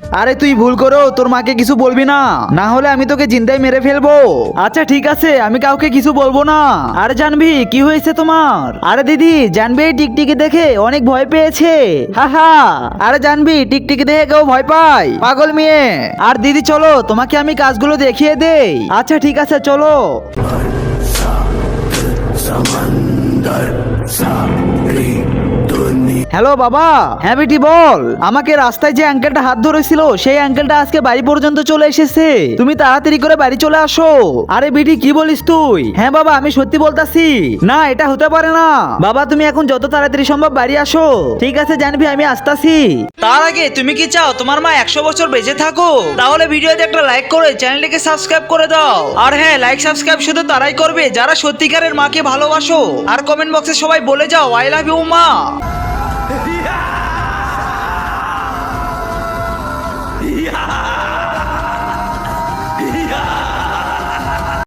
আরে তুই ভুল করো, তোর মাকে কিছু বলবি না, না হলে আমি তোকে জিন্দায় মেরে ফেলবো। আচ্ছা ঠিক আছে, আমি কাউকে কিছু বলবো না। আরে জানবি কি হয়েছে তোমার? আরে দিদি, জানবি এই টিকটিকি দেখে অনেক ভয় পেয়েছে। হা। আরে জানবি টিকটিকি দেখে কেউ ভয় পায়? পাগল মেয়ে। আর দিদি চলো, তোমাকে আমি কাজগুলো দেখিয়ে দেই। আচ্ছা ঠিক আছে চলো। হ্যালো বাবা। হ্যাঁ বেটি বল। আমাকে রাস্তায় যে আঙ্কেলটা হাত ধরেছিল সেই আঙ্কেলটা আজকে বাড়ি পর্যন্ত চলে এসেছে, তুমি তাড়াতাড়ি করে বাড়ি চলে আসো। আরে বেটি কি বলিস তুই? হ্যাঁ বাবা আমি সত্যি বলতাছি। না এটা হতে পারে না বাবা, তুমি এখন যত তাড়াতাড়ি সম্ভব বাড়ি আসো। ঠিক আছে জানবি, আমি আসতাছি। তার আগে তুমি কি চাও তোমার মা 100 বছর বেঁচে থাকো? তাহলে ভিডিওতে একটা লাইক করে চ্যানেলটিকে সাবস্ক্রাইব করে দাও। আর হ্যাঁ, লাইক সাবস্ক্রাইব শুধু তারাই করবে যারা সত্যিকারের মাকে ভালোবাসো। আর কমেন্ট বক্সে সবাই বলে যাও আই লাভ ইউ মা। Yeah!